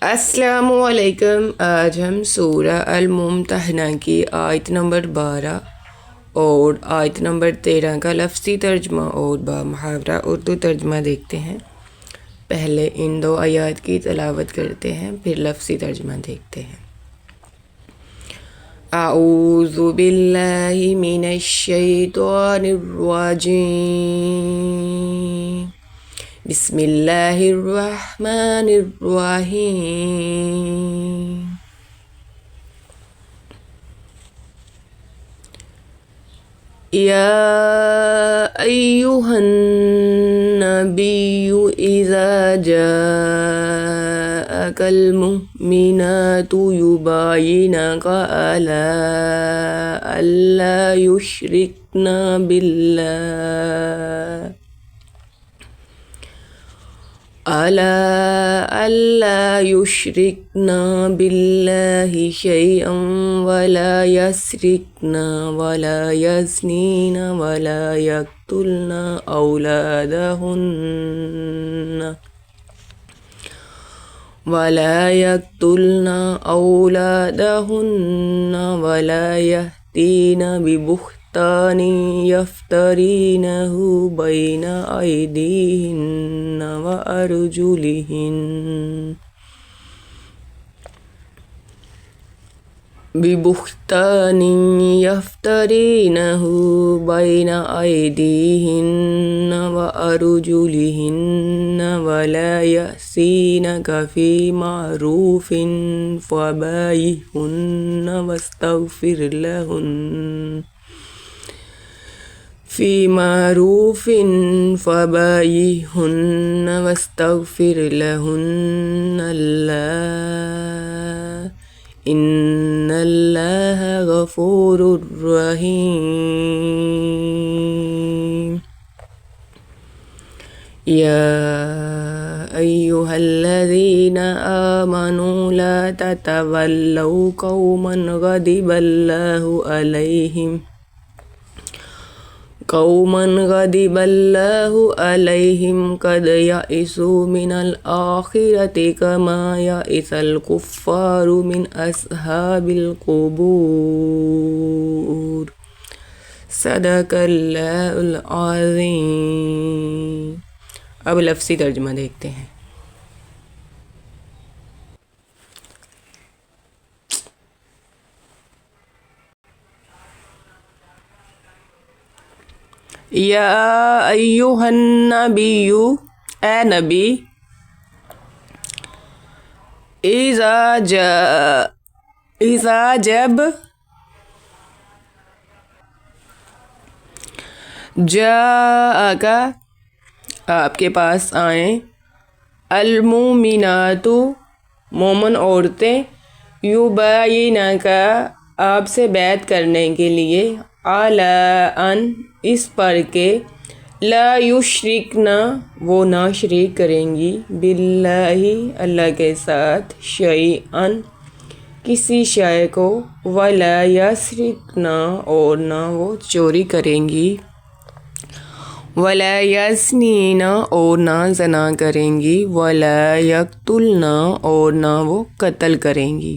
السلام علیکم۔ آج ہم سورہ الممتحنہ کی آیت نمبر 12 اور آیت نمبر 13 کا لفظی ترجمہ اور بامحاورہ اردو ترجمہ دیکھتے ہیں۔ پہلے ان دو آیات کی تلاوت کرتے ہیں، پھر لفظی ترجمہ دیکھتے ہیں۔ اعوذ باللہ من الشیطان الرجیم، بسم اللہ الرحمن الرحیم۔ یا ایہا النبی اذا جاءک المؤمنات یباینک علی الا یشرکن باللہ شیئا ولا یسرقن ولا یزنین ولا یقتلن أولادهن ولا يأتين ببهتان يفترينه بين أيديهن وأرجلهن ولا يأسينك في معروف فبايعهن واستغفر لهن الله إن الله غفور رحيم۔ يا أيها الذين آمنوا لا تتولوا قوما غضب الله عليهم قد يئسوا من الآخرة كما يئس الكفار من أصحاب القبور۔ صدق اللہ العظیم۔ اب لفظی ترجمہ دیکھتے ہیں۔ یا ایہا النبی، اے نبی، اذا جب، جاءک آپ کے پاس آئیں، المؤمنات مومن عورتیں، یباینک آپ سے بیعت کرنے کے لیے، علی ان اس پر کہ لا یشرکن وہ نہ شریک کریں گی، باللہ اللہ کے ساتھ، شیئا کسی شے کو، ولا یسرکن اور نہ وہ چوری کریں گی، ولا یزنین اور نہ زنا کریں گی، ولا یقتلن اور نہ وہ قتل کریں گی۔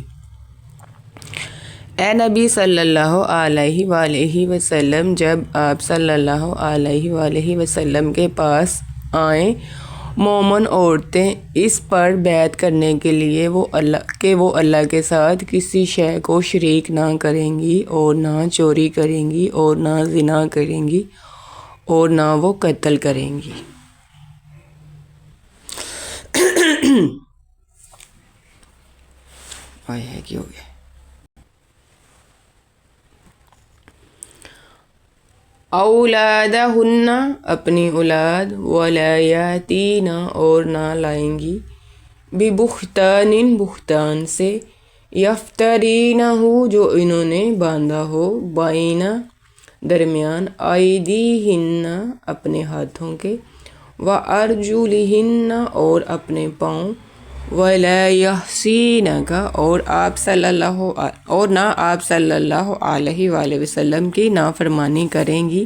اے نبی صلی اللہ علیہ وآلہ وسلم، جب آپ صلی اللہ علیہ وآلہ وسلم کے پاس آئیں مومن عورتیں اس پر بیعت کرنے کے لیے وہ اللہ کے ساتھ کسی شے کو شریک نہ کریں گی، اور نہ چوری کریں گی، اور نہ زنا کریں گی، اور نہ وہ قتل کریں گی۔ اولادہن اپنی اولاد، ولا یاتین اور نہ لائیں گی، ببہتان بہتان سے، یفترینہ جو انہوں نے باندھا ہو، بین درمیان، ایدیہن اپنے ہاتھوں کے، وارجلہن اور اپنے پاؤں، ولا یحسینک اور نہ آپ صلی اللہ علیہ وآلہ وسلم کی نافرمانی کریں گی،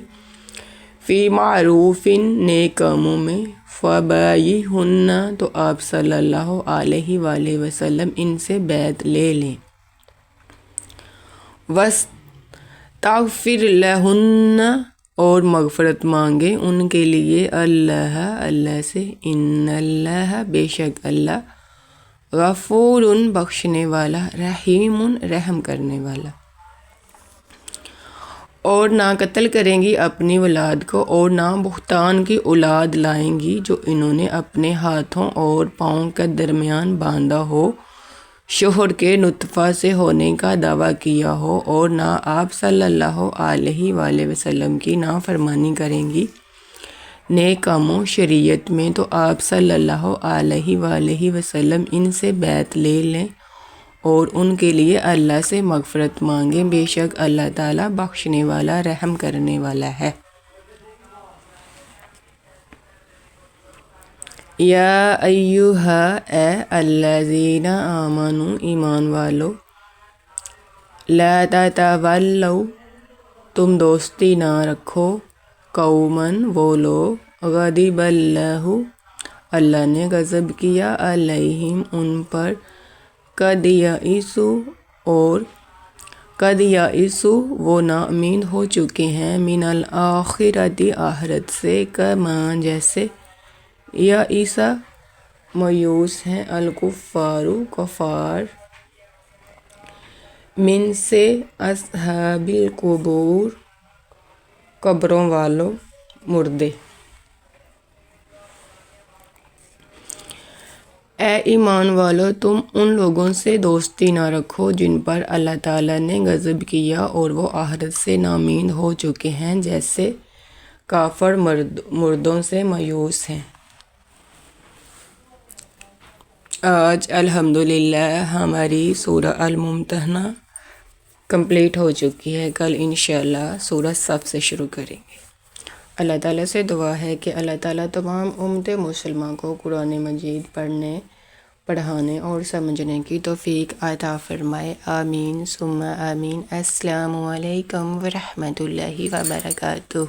فی معروف نیک کاموں میں، فبایعہن تو آپ صلی اللہ علیہ وآلہ وسلم ان سے بیعت لے لیں. واستغفر لہن اور مغفرت مانگیں ان کے لیے اللہ سے. ان اللہ بے شک اللہ غفور بخشنے والا رحیم رحم کرنے والا. اور نہ قتل کریں گی اپنی اولاد کو اور نہ بہتان کی اولاد لائیں گی جو انہوں نے اپنے ہاتھوں اور پاؤں کے درمیان باندھا ہو شوہر کے نطفہ سے ہونے کا دعویٰ کیا ہو. اور نہ آپ صلی اللہ علیہ وآلہ وسلم کی نافرمانی کریں گی نیک کاموں شریعت میں تو آپ صلی اللہ علیہ وآلہ وسلم ان سے بیعت لے لیں اور ان کے لیے اللہ سے مغفرت مانگیں. بے شک اللہ تعالیٰ بخشنے والا رحم کرنے والا ہے. یا ایہا اے الذین آمنوا ایمان والو لا تتولوا تم دوستی نہ رکھو قوماً وہ لوگ غضب اللہ نے غضب کیا علیہم ان پر قد یئسوا وہ نا امید ہو چکے ہیں من الآخرۃ آخرت سے کما جیسے یئس مایوس ہیں الکفار کفار من سے اصحاب القبور قبروں والوں مردے. اے ایمان والو تم ان لوگوں سے دوستی نہ رکھو جن پر اللہ تعالیٰ نے غضب کیا اور وہ آخرت سے ناامید ہو چکے ہیں جیسے کافر مردوں سے مایوس ہیں. آج الحمدللہ ہماری سورہ الممتحنہ کمپلیٹ ہو چکی ہے. کل انشاءاللہ سورہ صف سے شروع کریں گے. اللہ تعالیٰ سے دعا ہے کہ اللہ تعالیٰ تمام امت مسلمان کو قرآن مجید پڑھنے پڑھانے اور سمجھنے کی توفیق عطا فرمائے. آمین ثم آمین. السلام علیکم ورحمۃ اللہ وبرکاتہ.